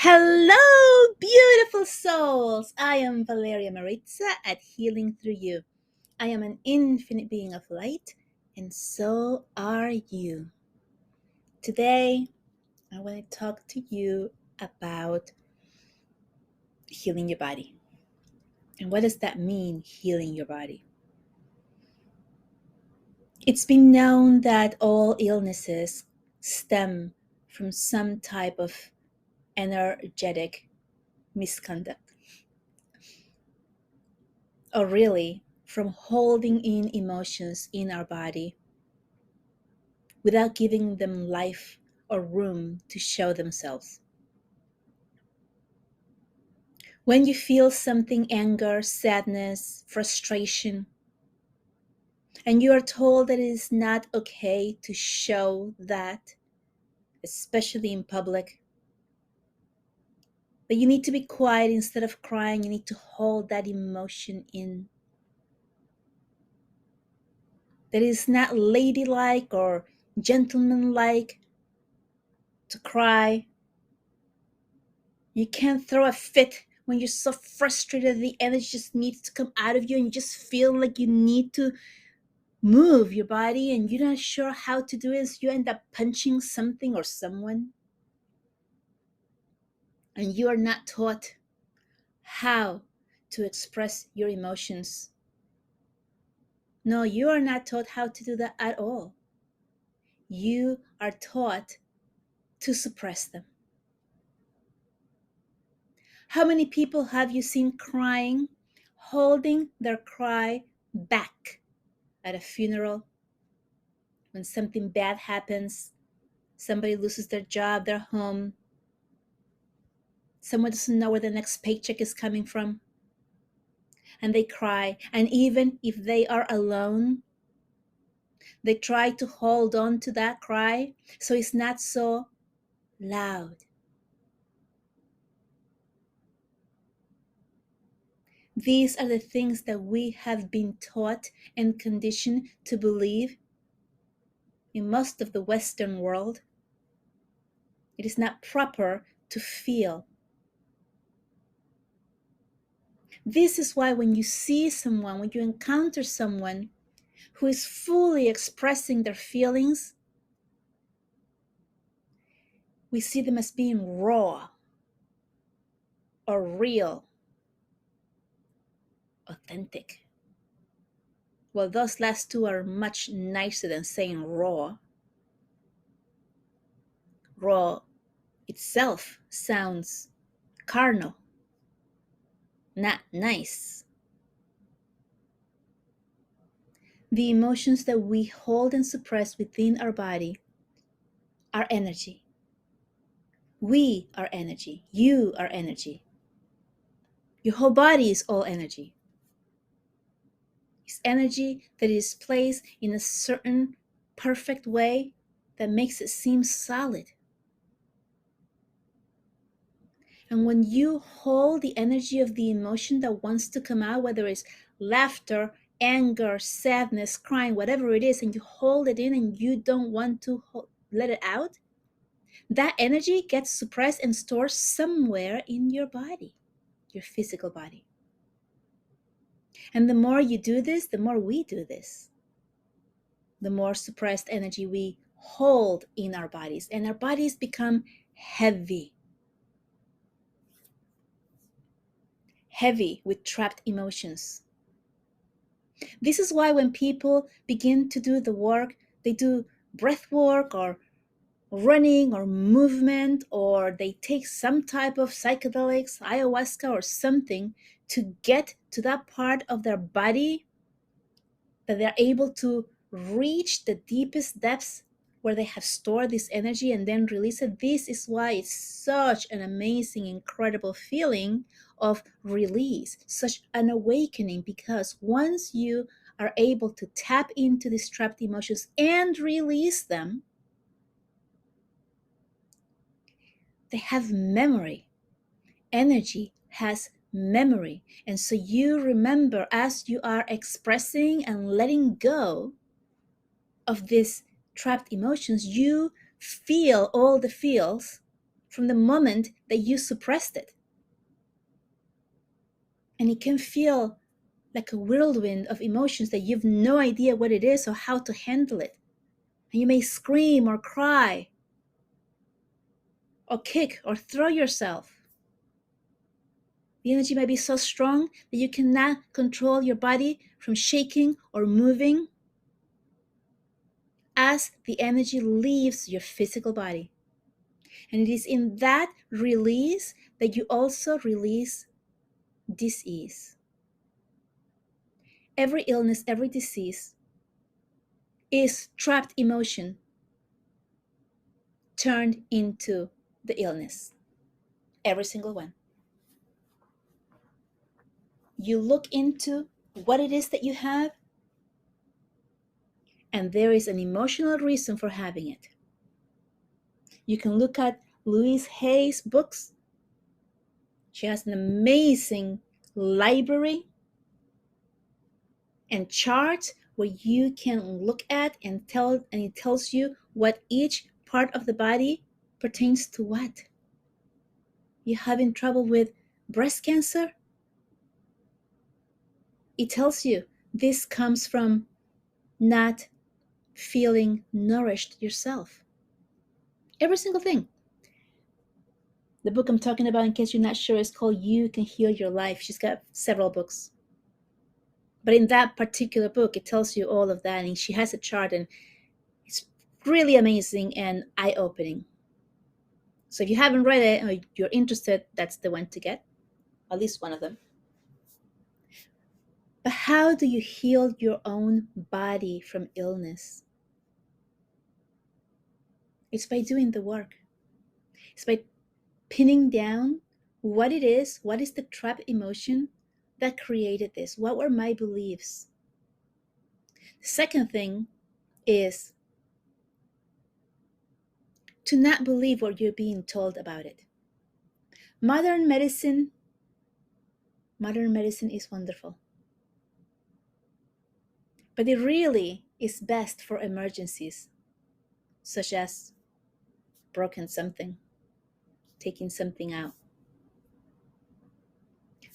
Hello, beautiful souls! I am Valeria Maritza at Healing Through You. I am an infinite being of light, and so are you. Today, I want to talk to you about healing your body. And what does that mean, healing your body? It's been known that all illnesses stem from some type of energetic misconduct, or really from holding in emotions in our body without giving them life or room to show themselves. When you feel something, anger, sadness, frustration, and you are told that it is not okay to show that, especially in public, that you need to be quiet instead of crying, you need to hold that emotion in, that it is not ladylike or gentlemanlike to cry. You can't throw a fit when you're so frustrated. The energy just needs to come out of you and you just feel like you need to move your body and you're not sure how to do it. So you end up punching something or someone. And you are not taught how to express your emotions. No, you are not taught how to do that at all. You are taught to suppress them. How many people have you seen crying, holding their cry back at a funeral, when something bad happens, somebody loses their job, their home, someone doesn't know where the next paycheck is coming from, and they cry. And even if they are alone, they try to hold on to that cry so it's not so loud. These are the things that we have been taught and conditioned to believe in most of the Western world. It is not proper to feel. This is why when you see someone, when you encounter someone who is fully expressing their feelings, we see them as being raw or real, authentic. Well, those last two are much nicer than saying raw. Raw itself sounds carnal, not nice. The emotions that we hold and suppress within our body are energy. We are energy. You are energy. Your whole body is all energy. It's energy that is placed in a certain perfect way that makes it seem solid. And when you hold the energy of the emotion that wants to come out, whether it's laughter, anger, sadness, crying, whatever it is, and you hold it in and you don't want to let it out, that energy gets suppressed and stored somewhere in your body, your physical body. And the more you do this, the more we do this, the more suppressed energy we hold in our bodies, and our bodies become heavy with trapped emotions. This is why when people begin to do the work, they do breath work or running or movement, or they take some type of psychedelics, ayahuasca or something, to get to that part of their body that they're able to reach the deepest depths where they have stored this energy and then release it. This is why it's such an amazing, incredible feeling of release, such an awakening, because once you are able to tap into these trapped emotions and release them, they have memory. Energy has memory. And so you remember, as you are expressing and letting go of these trapped emotions, you feel all the feels from the moment that you suppressed it. And it can feel like a whirlwind of emotions that you've no idea what it is or how to handle it. And you may scream or cry or kick or throw yourself. The energy may be so strong that you cannot control your body from shaking or moving as the energy leaves your physical body. And it is in that release that you also release disease. Every illness, every disease is trapped emotion turned into the illness. Every single one. You look into what it is that you have, and there is an emotional reason for having it. You can look at Louise Hay's books. She has an amazing library and charts where you can look at and it tells you what each part of the body pertains to what. You having trouble with breast cancer? It tells you this comes from not feeling nourished yourself. Every single thing. The book I'm talking about, in case you're not sure, is called You Can Heal Your Life. She's got several books. But in that particular book, it tells you all of that. And she has a chart, and it's really amazing and eye-opening. So if you haven't read it or you're interested, that's the one to get. At least one of them. But how do you heal your own body from illness? It's by doing the work. It's by pinning down what it is, what is the trap emotion that created this? What were my beliefs? The second thing is to not believe what you're being told about it. Modern medicine is wonderful. But it really is best for emergencies, such as broken something, taking something out.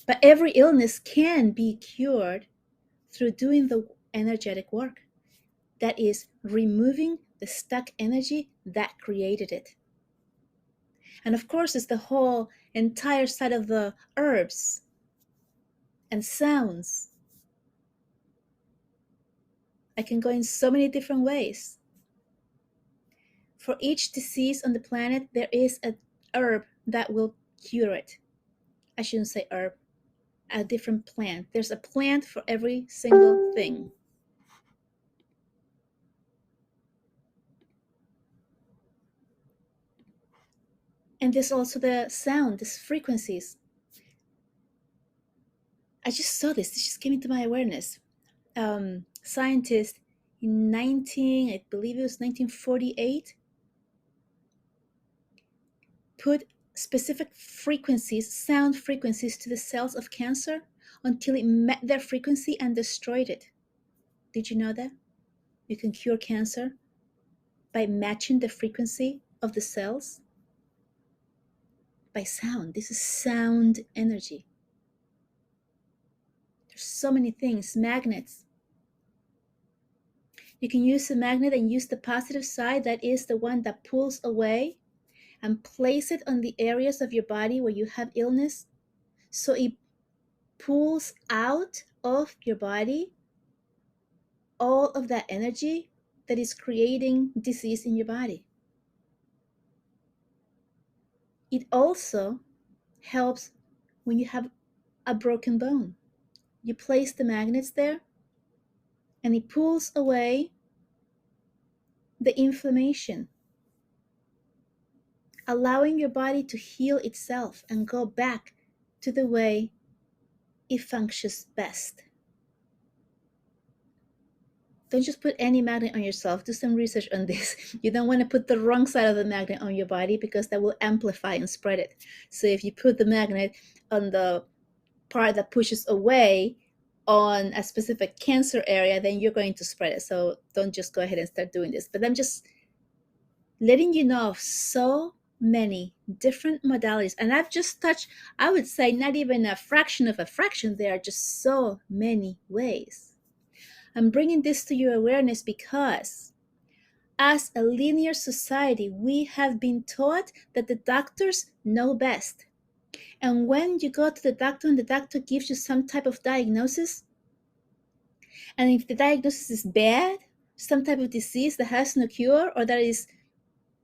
But every illness can be cured through doing the energetic work. That is, removing the stuck energy that created it. And of course, it's the whole entire side of the herbs and sounds. I can go in so many different ways. For each disease on the planet, there is an herb that will cure it. I shouldn't say herb, a different plant. There's a plant for every single thing. And there's also the sound, these frequencies. I just saw this just came into my awareness. Scientists in I believe it was 1948, put specific frequencies, sound frequencies, to the cells of cancer until it met their frequency and destroyed it. Did you know that? You can cure cancer by matching the frequency of the cells by sound. This is sound energy. There's so many things. Magnets. You can use a magnet and use the positive side, that is the one that pulls away, and place it on the areas of your body where you have illness, so it pulls out of your body all of that energy that is creating disease in your body. It also helps when you have a broken bone. You place the magnets there and it pulls away the inflammation, allowing your body to heal itself and go back to the way it functions best. Don't just put any magnet on yourself. Do some research on this. You don't want to put the wrong side of the magnet on your body, because that will amplify and spread it. So if you put the magnet on the part that pushes away on a specific cancer area, then you're going to spread it. So don't just go ahead and start doing this. But I'm just letting you know of so many different modalities. And I've just touched, I would say, not even a fraction of a fraction. There are just so many ways. I'm bringing this to your awareness because as a linear society, we have been taught that the doctors know best. And when you go to the doctor and the doctor gives you some type of diagnosis, and if the diagnosis is bad, some type of disease that has no cure or that is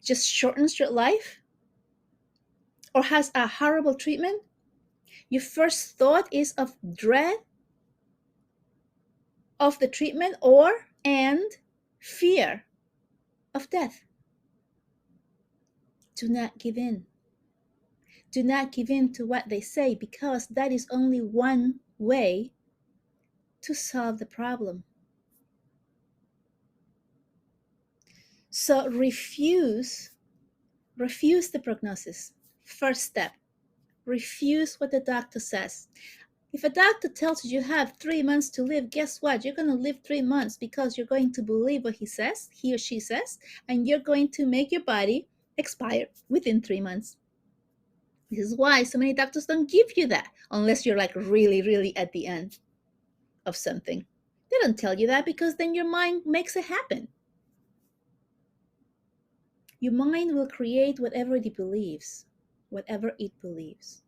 just shortens your life or has a horrible treatment, your first thought is of dread of the treatment or and fear of death. Do not give in. Do not give in to what they say because that is only one way to solve the problem. So refuse the prognosis. First step, refuse what the doctor says. If a doctor tells you you have 3 months to live, guess what? You're going to live 3 months because you're going to believe what he says, he or she says, and you're going to make your body expire within 3 months. This is why so many doctors don't give you that unless you're like really, really at the end of something. They don't tell you that because then your mind makes it happen. Your mind will create whatever it believes, whatever it believes.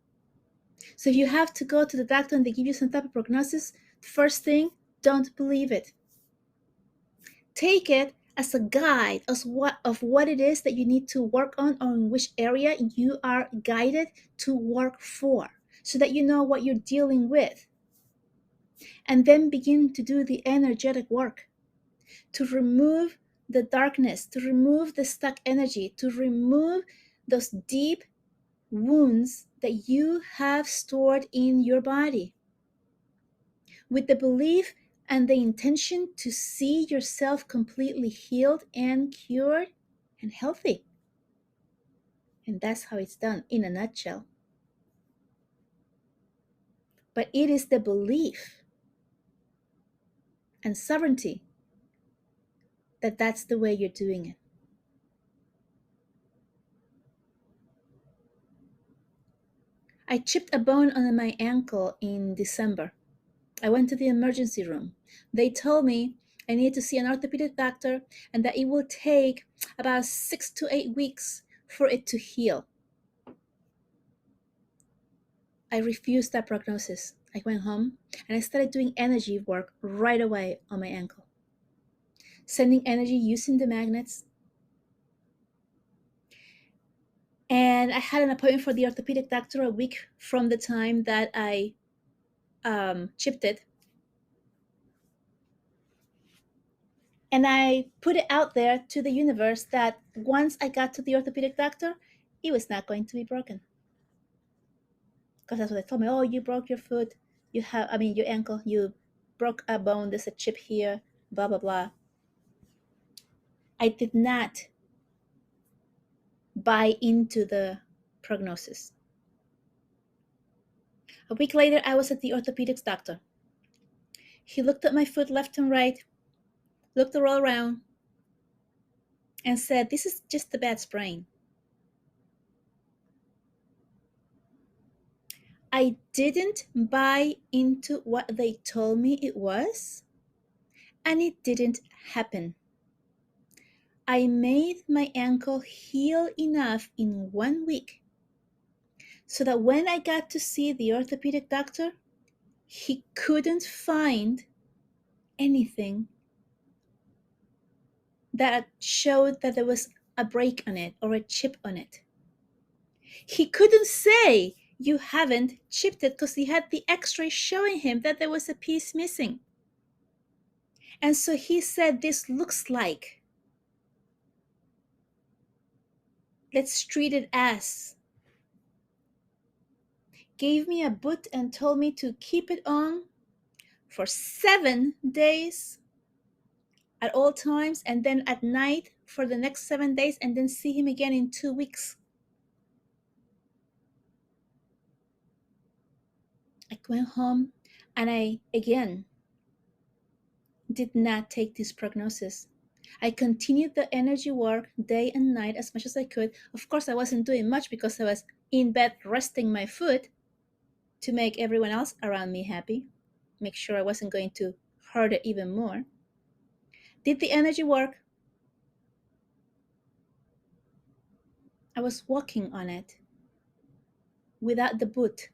So if you have to go to the doctor and they give you some type of prognosis, first thing, don't believe it. Take it as a guide of what it is that you need to work on or in which area you are guided to work for so that you know what you're dealing with. And then begin to do the energetic work to remove the darkness, to remove the stuck energy, to remove those deep wounds that you have stored in your body with the belief and the intention to see yourself completely healed and cured and healthy. And that's how it's done in a nutshell. But it is the belief and sovereignty that that's the way you're doing it. I chipped a bone on my ankle in December. I went to the emergency room. They told me I needed to see an orthopedic doctor and that it will take about 6 to 8 weeks for it to heal. I refused that prognosis. I went home and I started doing energy work right away on my ankle, sending energy using the magnets. And I had an appointment for the orthopedic doctor a week from the time that I chipped it. And I put it out there to the universe that once I got to the orthopedic doctor, it was not going to be broken. Because that's what they told me. Oh, you broke your foot. Your ankle. You broke a bone. There's a chip here. Blah, blah, blah. I did not buy into the prognosis. A week later, I was at the orthopedics doctor. He looked at my foot left and right, looked all around, and said, "This is just a bad sprain." I didn't buy into what they told me it was, and it didn't happen. I made my ankle heal enough in 1 week so that when I got to see the orthopedic doctor, he couldn't find anything that showed that there was a break on it or a chip on it. He couldn't say you haven't chipped it because he had the x-ray showing him that there was a piece missing. And so he said, "This looks like, let's treat it as." Gave me a boot and told me to keep it on for 7 days at all times, and then at night for the next 7 days, and then see him again in 2 weeks. I went home and I again did not take this prognosis. I continued the energy work day and night as much as I could. Of course, I wasn't doing much because I was in bed resting my foot to make everyone else around me happy, make sure I wasn't going to hurt it even more. Did the energy work. I was walking on it without the boot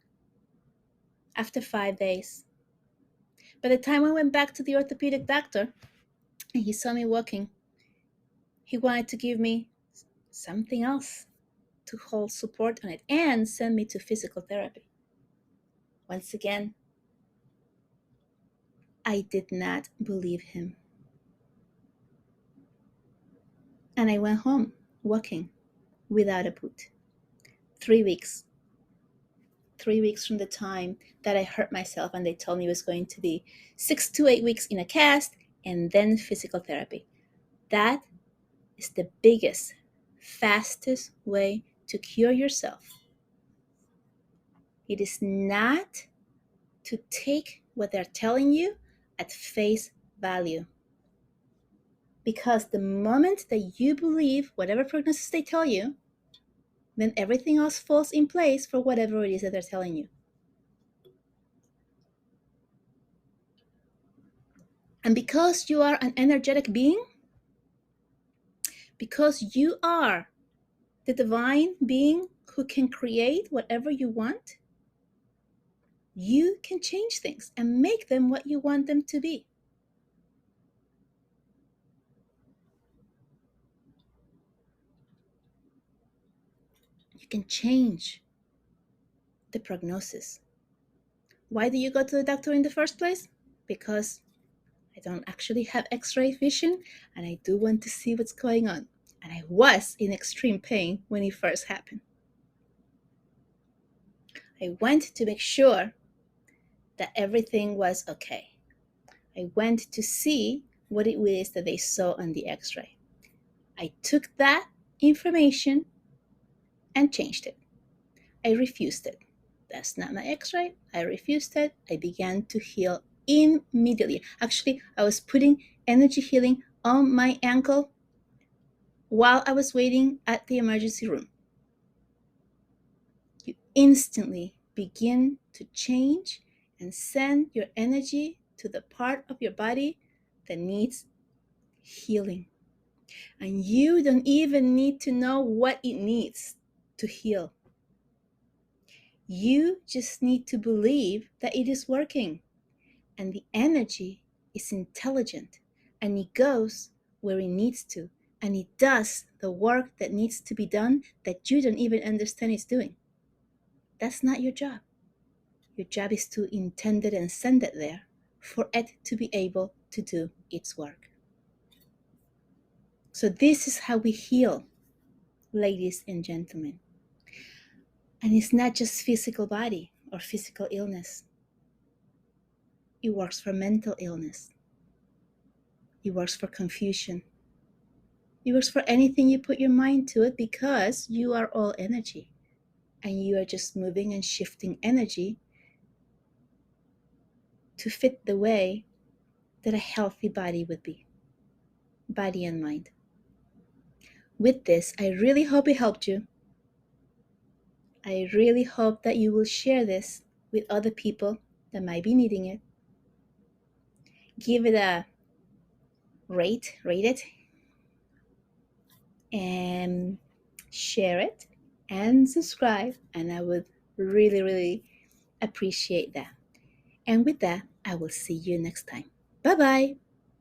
after 5 days. By the time I went back to the orthopedic doctor and he saw me walking, he wanted to give me something else to hold support on it and send me to physical therapy. Once again, I did not believe him. And I went home walking without a boot. 3 weeks. 3 weeks from the time that I hurt myself and they told me it was going to be 6 to 8 weeks in a cast and then physical therapy. That is the biggest, fastest way to cure yourself. It is not to take what they're telling you at face value. Because the moment that you believe whatever prognosis they tell you, then everything else falls in place for whatever it is that they're telling you. And because you are an energetic being, because you are the divine being who can create whatever you want, you can change things and make them what you want them to be. You can change the prognosis. Why do you go to the doctor in the first place? Because I don't actually have x-ray vision and I do want to see what's going on. And I was in extreme pain when it first happened. I went to make sure that everything was okay. I went to see what it is that they saw on the x-ray. I took that information and changed it. I refused it. That's not my x-ray. I refused it. I began to heal immediately. Actually, I was putting energy healing on my ankle while I was waiting at the emergency room. You instantly begin to change and send your energy to the part of your body that needs healing. And you don't even need to know what it needs to heal. You just need to believe that it is working. And the energy is intelligent and it goes where it needs to. And it does the work that needs to be done that you don't even understand it's doing. That's not your job. Your job is to intend it and send it there for it to be able to do its work. So this is how we heal, ladies and gentlemen. And it's not just physical body or physical illness. It works for mental illness. It works for confusion. It works for anything you put your mind to it because you are all energy. And you are just moving and shifting energy to fit the way that a healthy body would be. Body and mind. With this, I really hope it helped you. I really hope that you will share this with other people that might be needing it. Give it a rate it, and share it and subscribe. And I would really, really appreciate that. And with that, I will see you next time. Bye-bye.